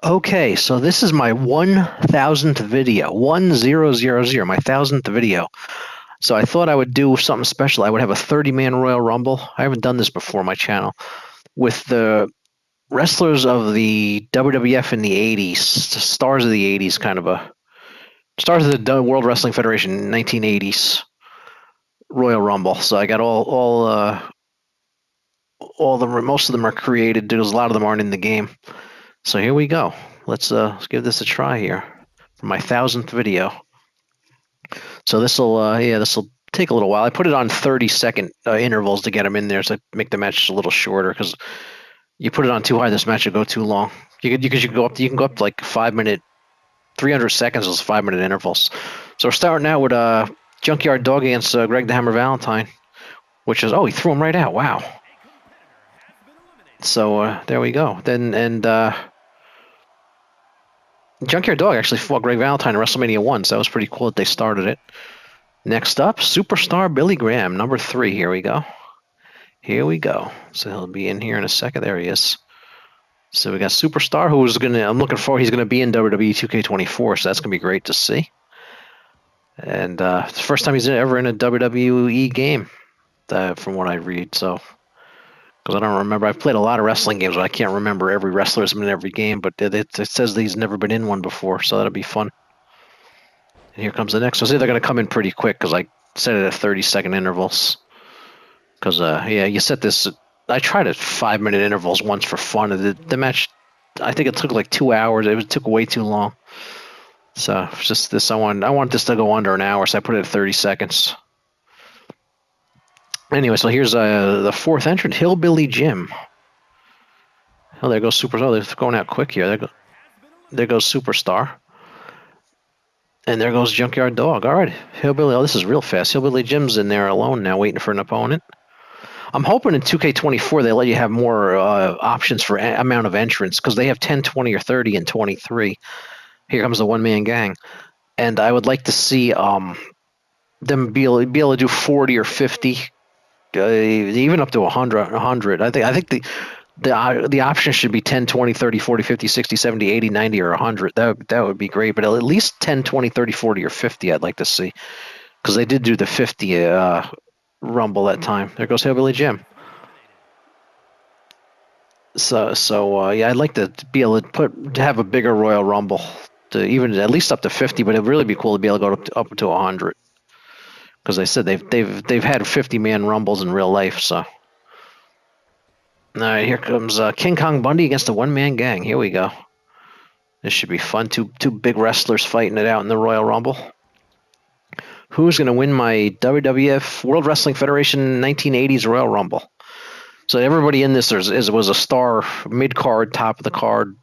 Okay, so this is my 1000th video. 1000, my 1000th video. So I thought I would do something special. I would have a 30-man Royal Rumble. I haven't done this before on my channel. With the wrestlers of the WWF in the 80s, stars of the 80s, kind of a stars of the World Wrestling Federation 1980s Royal Rumble. So I got all the most of them are created. There's a lot of them aren't in the game. So here we go. Let's give this a try here for my 1000th video. So this will take a little while. I put it on 30-second intervals to get them in there, so I make the match a little shorter. Because you put it on too high, this match will go too long. You can go up to like 5 minute, 300 seconds is 5 minute intervals. So we're starting out with Junkyard Dog against Greg the Hammer Valentine, which is he threw him right out. Wow. So there we go. Junkyard Dog actually fought Greg Valentine in WrestleMania 1, so that was pretty cool that they started it. Next up, Superstar Billy Graham, number 3. Here we go. Here we go. So he'll be in here in a second. There he is. So we got Superstar, I'm looking forward, he's going to be in WWE 2K24, so that's going to be great to see. And it's the first time he's ever in a WWE game, from what I read, so. Because I don't remember. I've played a lot of wrestling games, but I can't remember every wrestler that's been in every game. But it says that he's never been in one before, so that'll be fun. And here comes the next one. So they're going to come in pretty quick because I set it at 30-second intervals. Because, you set this. I tried at 5-minute intervals once for fun. The match, I think it took like 2 hours. It took way too long. So it's just this. I want this to go under an hour, so I put it at 30 seconds. Anyway, so here's the fourth entrant, Hillbilly Jim. Oh, there goes Superstar. Oh, they're going out quick here. There goes Superstar. And there goes Junkyard Dog. All right, Hillbilly. Oh, this is real fast. Hillbilly Jim's in there alone now, waiting for an opponent. I'm hoping in 2K24 they let you have more options for amount of entrants, because they have 10, 20, or 30 and 23. Here comes the one-man gang. And I would like to see them be able to do 40 or 50. Even up to 100. I think the option should be 10, 20, 30, 40, 50, 60, 70, 80, 90, or 100. That would be great. But at least 10, 20, 30, 40, or 50 I'd like to see. Because they did do the 50 Rumble that time. There goes Hillbilly Jim. So I'd like to be able to have a bigger Royal Rumble. To even at least up to 50, but it'd really be cool to be able to go up to 100. Because they said they've had 50-man rumbles in real life. So, all right, here comes King Kong Bundy against the one-man gang. Here we go. This should be fun. Two big wrestlers fighting it out in the Royal Rumble. Who's going to win my WWF World Wrestling Federation 1980s Royal Rumble? So everybody in this was a star, mid-card, top of the card.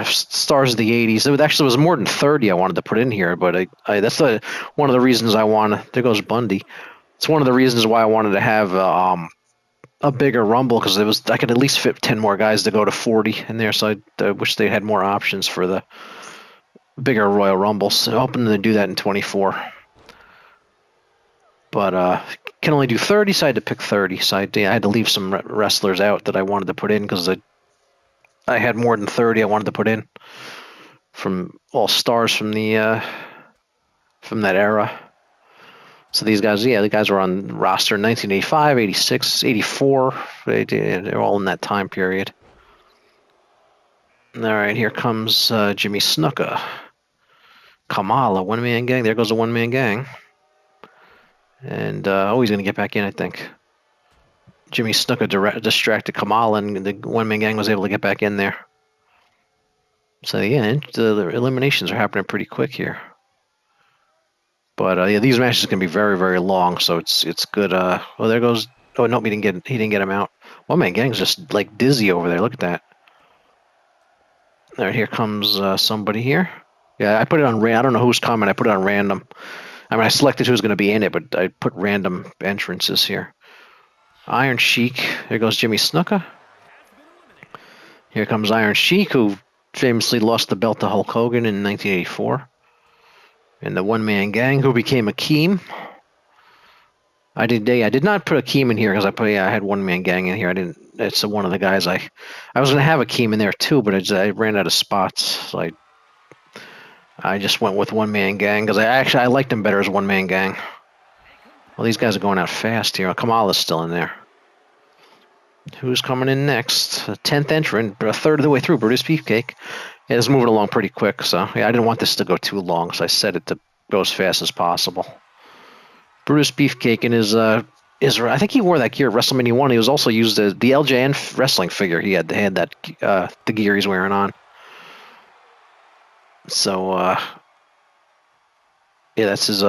Stars of the 80s. It actually was more than 30 I wanted to put in here, but that's one of the reasons I want. There goes Bundy. It's one of the reasons why I wanted to have a bigger Rumble, because I could at least fit 10 more guys to go to 40 in there. So I wish they had more options for the bigger Royal Rumbles. I'm hoping to do that in 24. But can only do 30, so I had to pick 30. So I had to leave some wrestlers out that I wanted to put in, because I had more than 30 I wanted to put in from all stars from from that era. So these guys, the guys were on roster in 1985, 86, 84. They're all in that time period. All right, here comes Jimmy Snuka. Kamala, one-man gang. There goes the one-man gang. And he's going to get back in, I think. Jimmy Snuka distracted Kamala, and the one-man gang was able to get back in there. So, the eliminations are happening pretty quick here. But, these matches can be very, very long, so it's good. There goes... Oh, nope, he didn't get him out. One-man gang's just, like, dizzy over there. Look at that. All right, here comes somebody here. Yeah, I put it on... I don't know who's coming. I put it on random. I mean, I selected who's going to be in it, but I put random entrances here. Iron Sheik. There goes Jimmy Snuka. Here comes Iron Sheik, who famously lost the belt to Hulk Hogan in 1984. And the one-man gang, who became Akeem. I did not put a Keem in here because I had one man gang in here. I didn't. It's one of the guys I was gonna have a Keem in there too, but I ran out of spots, so I just went with one man gang because I liked him better as one man gang. Well, these guys are going out fast here. Kamala's still in there. Who's coming in next? A 10th entrant, a third of the way through. Brutus Beefcake. Yeah, it's moving along pretty quick, so yeah, I didn't want this to go too long, so I set it to go as fast as possible. Brutus Beefcake in his I think he wore that gear at WrestleMania 1. He was also used as the LJN wrestling figure. He had that the gear he's wearing on. So yeah, that's his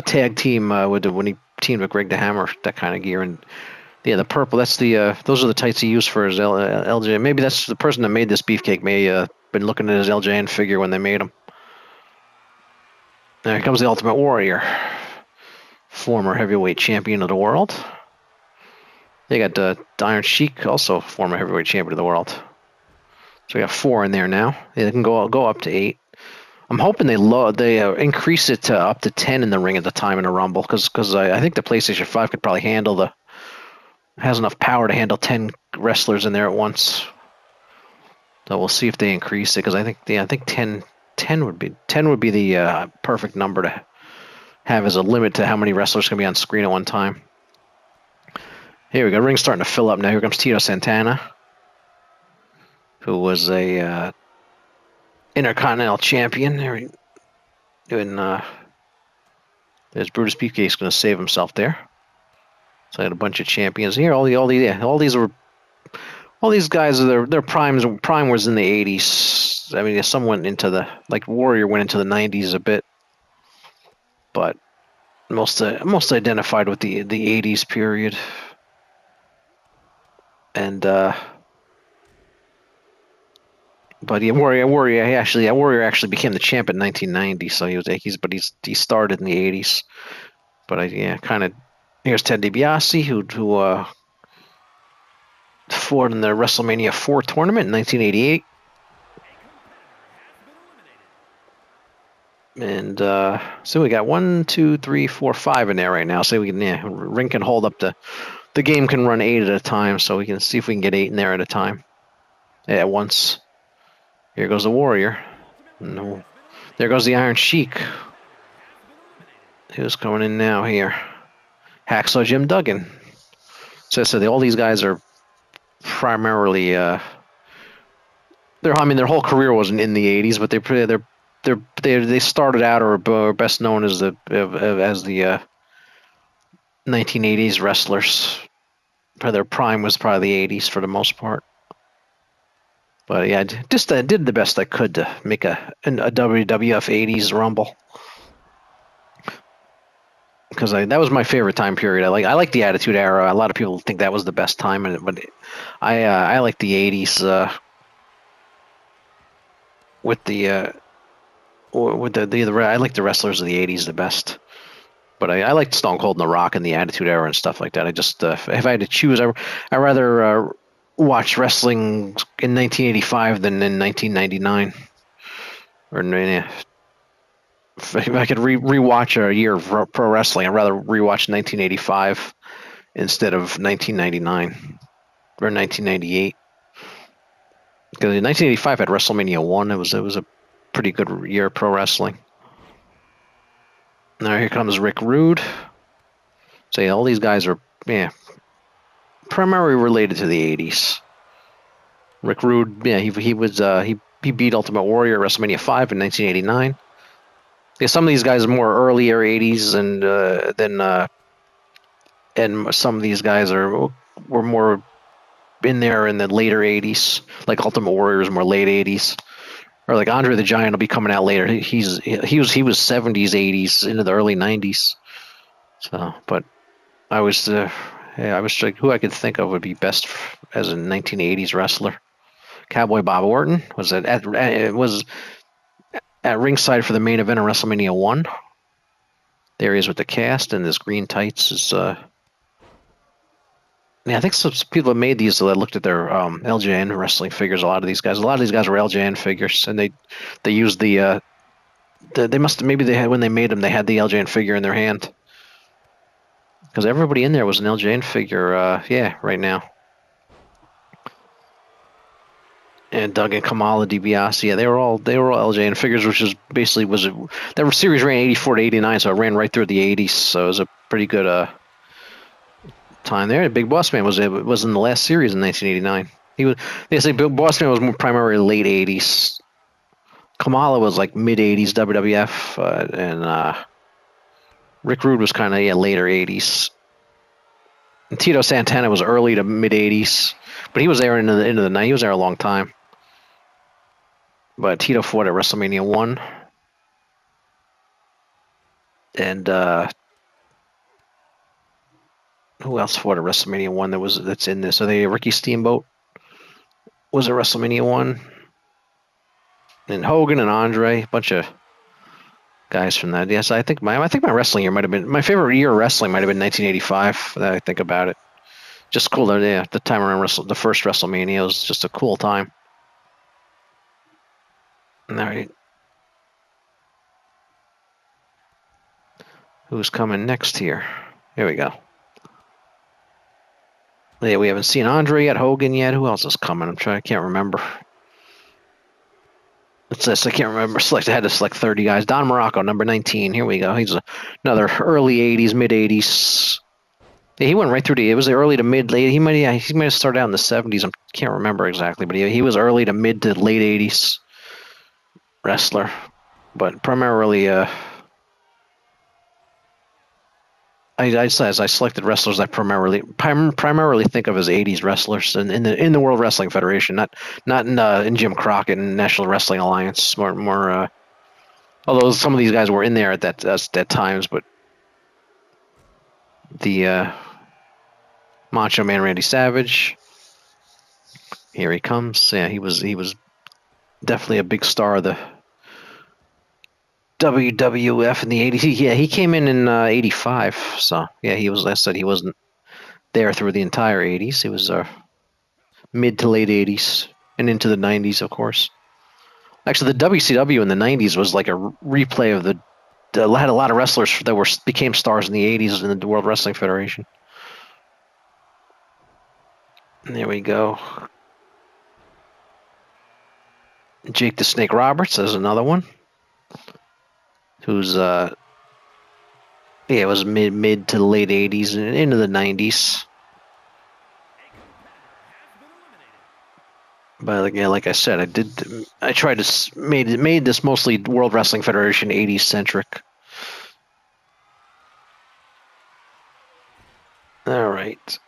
tag team when he teamed with Greg the Hammer, that kind of gear. And yeah, the purple, that's the those are the tights he used for his LJN. Maybe that's the person that made this Beefcake may been looking at his LJN figure when they made him. Now here comes the Ultimate Warrior, former heavyweight champion of the world. They got the Iron Sheik, also former heavyweight champion of the world. So we got 4 in there now. They can go up to 8. I'm hoping they increase it to up to 10 in the ring at the time in a Rumble, because I think the PlayStation 5 could probably has enough power to handle 10 wrestlers in there at once. So we'll see if they increase it, because I think 10 would be the perfect number to have as a limit to how many wrestlers can be on screen at one time. Here we go. Ring's starting to fill up now. Here comes Tito Santana, who was a Intercontinental Champion. There's Brutus Beefcake's going to save himself there. So I had a bunch of champions here. All these guys are their prime was in the 80s. I mean, some went into Warrior went into the 90s a bit, but most identified with the 80s period. And but yeah, Warrior actually became the champ in 1990. So he started in the 80s. But here's Ted DiBiase who fought in the WrestleMania 4 tournament in 1988. And so we got 1, 2, 3, 4, 5 in there right now. So we can Ring can hold up the game can run 8 at a time, so we can see if we can get 8 in there at a time. At once. Here goes the Warrior. No. There goes the Iron Sheik. Who's coming in now here? Hacksaw Jim Duggan. So all these guys are primarily their whole career wasn't in the 80s, but they started out or are best known as the 1980s wrestlers. Their prime was probably the 80s for the most part. But yeah, I did the best I could to make a WWF 80s Rumble. Because that was my favorite time period. I like the Attitude Era. A lot of people think that was the best time, but I like the 80s I like the wrestlers of the 80s the best. But I liked Stone Cold and The Rock and the Attitude Era and stuff like that. I just if I had to choose, I rather watch wrestling in 1985 than in 1999. Or if I could rewatch a year of pro wrestling, I'd rather rewatch 1985 instead of 1999 or 1998. Because 1985 had WrestleMania 1. It was a pretty good year of pro wrestling. Now here comes Rick Rude. So yeah, all these guys are primarily related to the 80s. Rick Rude, he beat Ultimate Warrior at WrestleMania 5 in 1989. Yeah, some of these guys are more earlier 80s, and some of these guys were more in there in the later 80s. Like Ultimate Warrior is more late 80s, or like Andre the Giant will be coming out later. He was 70s, 80s into the early 90s. So, but I was like, who I could think of would be best as a 1980s wrestler. Cowboy Bob Orton was at ringside for the main event of WrestleMania 1. There he is with the cast, and this green tights is. I think some people have made these. So I looked at their LJN wrestling figures. A lot of these guys were LJN figures, and they used they must maybe they had when they made them they had the LJN figure in their hand. because everybody in there was an LJN figure. Yeah, right now. And Doug and Kamala DiBiase, yeah, they were all LJN figures, which is basically that series ran 84 to 89, so it ran right through the 80s. So it was a pretty good time there. Big Boss Man was in the last series in 1989. They say Big Boss Man was more primarily late 80s. Kamala was like mid 80s WWF, and Rick Rude was kind of later 80s. And Tito Santana was early to mid 80s, but he was there into the night. He was there a long time. But Tito fought at WrestleMania 1. And who else fought at WrestleMania 1 that's in this? Are they Ricky Steamboat was at WrestleMania 1? And Hogan and Andre, a bunch of guys from that. Yes, I think my wrestling year might have been, my favorite year of wrestling might have been 1985. That I think about it. Just cool. Yeah, the time around the first WrestleMania was just a cool time. All right. Who's coming next here? Here we go. Yeah, we haven't seen Andre yet, Hogan yet. Who else is coming? I can't remember. It says I can't remember. I had to select 30 guys. Don Morocco, number 19. Here we go. He's another early 80s, mid 80s. Yeah, he went right through it was the early to mid late. He might have started out in the 70s. I can't remember exactly, but he was early to mid to late 80s wrestler, but primarily I selected wrestlers I primarily think of as 80s wrestlers in the World Wrestling Federation, not in Jim Crockett and National Wrestling Alliance. More although some of these guys were in there at that times, but the Macho Man Randy Savage, here he comes. Yeah, he was definitely a big star of the WWF in the 80s. Yeah, he came in 85. So yeah, I said he wasn't there through the entire 80s. He was mid to late 80s and into the 90s, of course. Actually, the WCW in the 90s was like a replay of had a lot of wrestlers that became stars in the 80s in the World Wrestling Federation. And there we go. Jake the Snake Roberts is another one. Who's it was mid to late 80s and into the 90s. But again, like I said, I tried to made this mostly World Wrestling Federation 80s centric. All right.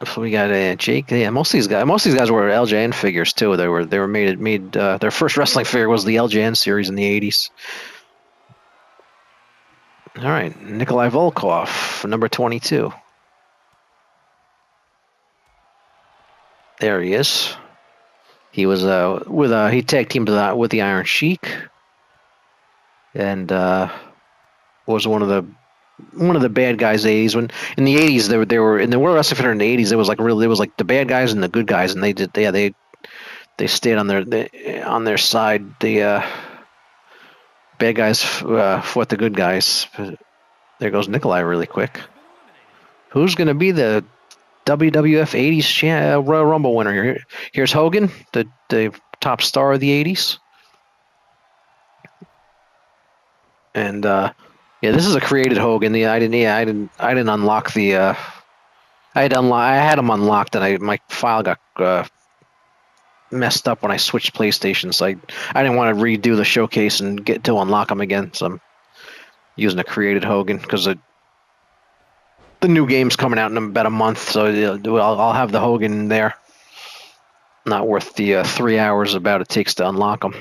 So we got Jake. Yeah, most of these guys were LJN figures too. They were made. Their first wrestling figure was the LJN series in the 80s. All right, Nikolai Volkov, number 22. There he is. He was he tag teamed with the Iron Sheik, and was one of the bad guys. The 80s, when in the 80s they were in the World Wrestling Federation in the 80s. There was like the bad guys and the good guys, and they stayed on their side. The bad guys fought the good guys. There goes Nikolai really quick. Who's going to be the WWF 80s Royal Rumble winner here? Here's Hogan, the top star of the 80s. And yeah, this is a created Hogan. I didn't unlock the I had him unlocked, and my file got messed up when I switched PlayStations. So I didn't want to redo the showcase and get to unlock them again. So I'm using a created Hogan because the new game's coming out in about a month. So I'll have the Hogan there. Not worth the 3 hours about it takes to unlock them.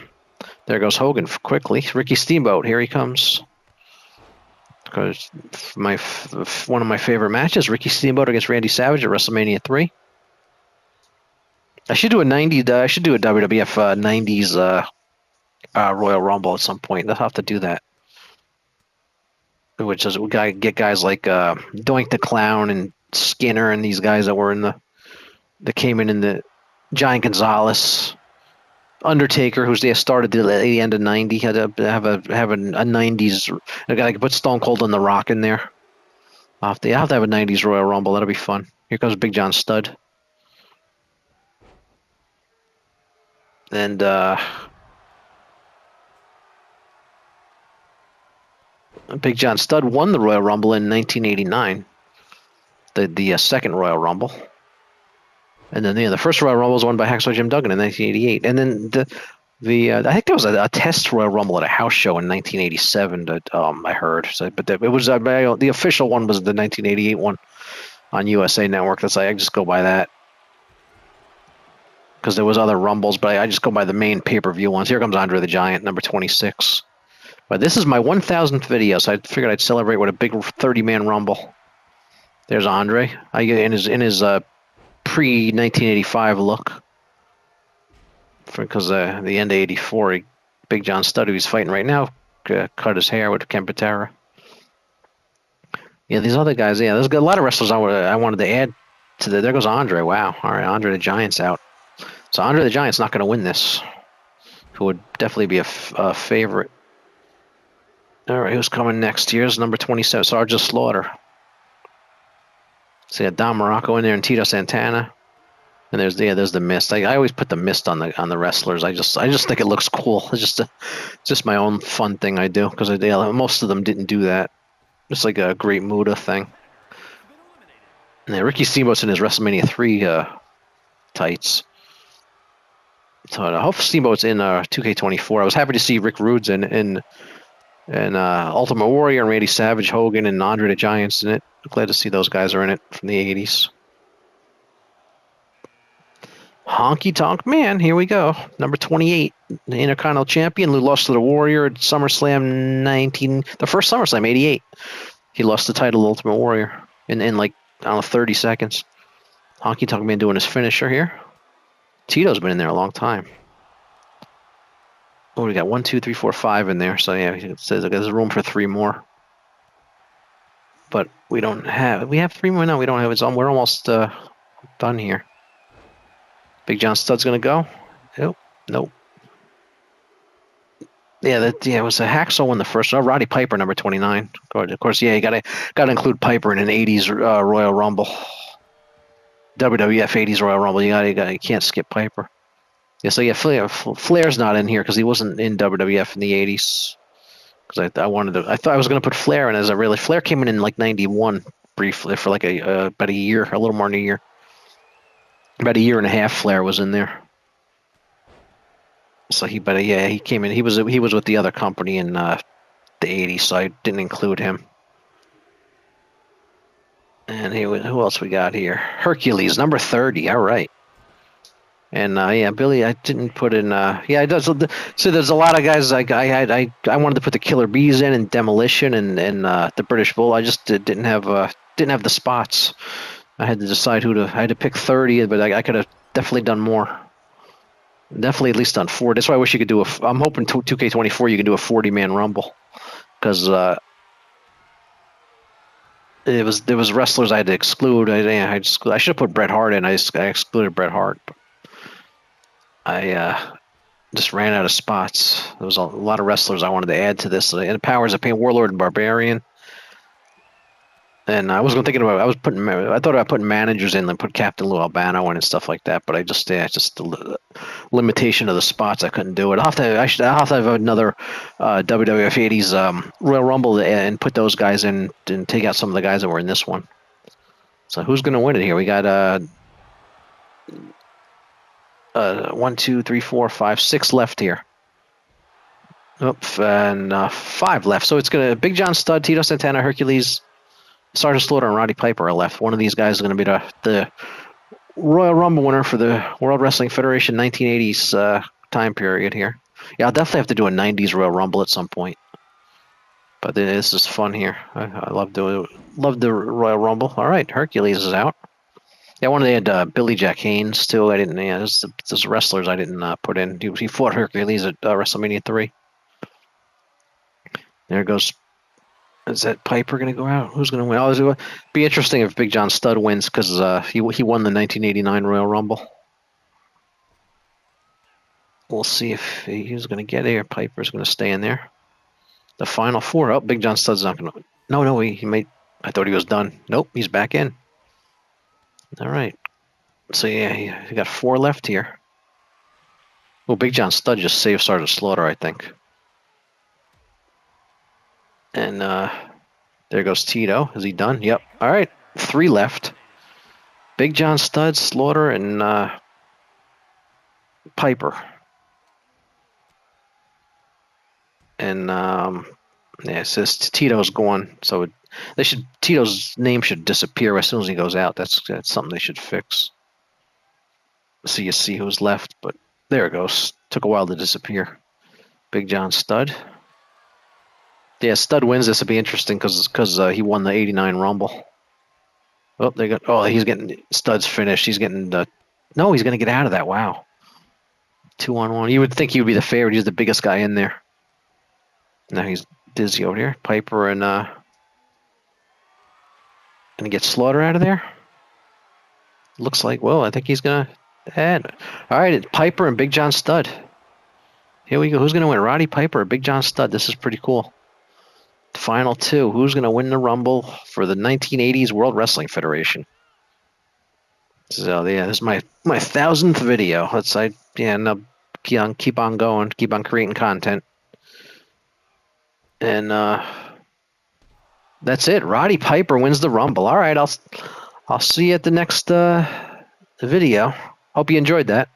There goes Hogan quickly. Ricky Steamboat, here he comes. Because one of my favorite matches, Ricky Steamboat against Randy Savage at WrestleMania 3. I should do a WWF 90s Royal Rumble at some point. I'll have to do that. Which is we gotta get guys like Doink the Clown and Skinner and these guys that came in the Giant Gonzalez, Undertaker, who's started at the end of '90. Had to have a '90s. I gotta put Stone Cold and The Rock in there. I'll have to have a 90s Royal Rumble. That'll be fun. Here comes Big John Studd. And Big John Studd won the Royal Rumble in 1989. The second Royal Rumble. And then the first Royal Rumble was won by Hacksaw Jim Duggan in 1988. And then I think there was a test Royal Rumble at a house show in 1987 that I heard. So, but it was the official one was the 1988 one on USA Network. That's I just go by that because there was other Rumbles, but I just go by the main pay-per-view ones. Here comes Andre the Giant, number 26. But this is my 1,000th video, so I figured I'd celebrate with a big 30-man Rumble. There's Andre in his pre-1985 look. Because the end of '84, Big John Studd, who he's fighting right now, cut his hair with Ken Patera. Yeah, these other guys. Yeah, there's a lot of wrestlers I wanted to add to the. There goes Andre. Wow. All right, Andre the Giant's out. So Andre the Giant's not going to win this. Who would definitely be a favorite. All right, who's coming next? Here's number 27, Sergeant Slaughter. So you got Don Morocco in there and Tito Santana. And there's the mist. I always put the mist on the wrestlers. I just think it looks cool. It's just my own fun thing I do because most of them didn't do that. It's like a Great Muta thing. And then Ricky Steamboat's in his WrestleMania 3 tights. So I hope Steamboat's in 2K24. I was happy to see Rick Rude's in Ultimate Warrior and Randy Savage, Hogan, and Andre the Giant's in it. Glad to see those guys are in it from the 80s. Honky Tonk Man, here we go. Number 28, the Intercontinental Champion, who lost to the Warrior at SummerSlam the first SummerSlam, 88. He lost the title to Ultimate Warrior in like, I don't know, 30 seconds. Honky Tonk Man doing his finisher here. Tito's been in there a long time. Oh, we got 1, 2, 3, 4, 5 in there. So yeah, it says there's room for 3 more. But we have 3 more? No, we don't have it. We're almost done here. Big John Studd's gonna go. Nope. Yeah, it was a Hacksaw won the first. Roddy Piper, number 29. Of course, yeah, you gotta include Piper in an 80s Royal Rumble. WWF 80s Royal Rumble. You can't skip Piper. Yeah, so yeah, Flair's not in here because he wasn't in WWF in the 80s. Because I thought I was gonna put Flair in Flair came in like 91 briefly for like about a year, a little more than a year. About a year and a half, Flair was in there. So he came in. He was with the other company in the 80s, so I didn't include him. And who else we got here? Hercules, number 30. All right. And Billy, I didn't put in. It does. So there's a lot of guys. I wanted to put the Killer Bees in and Demolition and the British Bull. I just didn't have the spots. I had to decide I had to pick 30, but I could have definitely done more. Definitely at least done 4. That's why I wish you could do I'm hoping 2K24 you can do a 40-man Rumble. Because there was wrestlers I had to exclude. I should have put Bret Hart in. I excluded Bret Hart. I just ran out of spots. There was a lot of wrestlers I wanted to add to this. And Powers of Pain, Warlord, and Barbarian. And I was thinking about. I thought about putting managers in, and put Captain Lou Albano in and stuff like that. But just the limitation of the spots, I couldn't do it. I'll have to have another WWF 80s Royal Rumble and put those guys in and take out some of the guys that were in this one. So who's going to win it here? We got 1, 2, 3, 4, 5, 6 left here. And 5 left. So it's gonna Big John Studd, Tito Santana, Hercules, Sergeant Slaughter, and Roddy Piper are left. One of these guys is going to be the Royal Rumble winner for the World Wrestling Federation 1980s time period here. Yeah, I'll definitely have to do a 90s Royal Rumble at some point. But this is fun here. I love the Royal Rumble. All right, Hercules is out. Yeah, I wanted to add Billy Jack Haynes too. I didn't. Yeah, there's wrestlers I didn't put in. He fought Hercules at WrestleMania 3. There goes. Is that Piper going to go out? Who's going to win? Oh, it'll be interesting if Big John Studd wins because he won the 1989 Royal Rumble. We'll see if he's going to get here. Piper's going to stay in there. The final 4. Oh, Big John Studd's not going to. No, he made. I thought he was done. Nope, he's back in. All right. So yeah, he got 4 left here. Well, Big John Studd just saved Sergeant Slaughter, I think. And there goes Tito. Is he done? Yep. All right. 3 left. Big John Studd, Slaughter, and Piper. And yeah, it says Tito's gone. So Tito's name should disappear as soon as he goes out. That's something they should fix. So you see who's left, but there it goes. Took a while to disappear. Big John Studd. Yeah, Studd wins. This will be interesting because he won the '89 Rumble. Oh, they got. Oh, he's getting Studd's finished. He's getting the. No, he's gonna get out of that. Wow. 2-on-1. You would think he would be the favorite. He's the biggest guy in there. Now he's dizzy over here. Piper and he gets Slaughter out of there. Looks like. Well, I think he's gonna add. All right, it's Piper and Big John Studd. Here we go. Who's gonna win? Roddy Piper or Big John Studd? This is pretty cool. Final 2. Who's going to win the Rumble for the 1980s World Wrestling Federation? So yeah, this is my 1000th video. And keep on going, keep on creating content, and that's it. Roddy Piper wins the Rumble. All right, I'll see you at the next video. Hope you enjoyed that.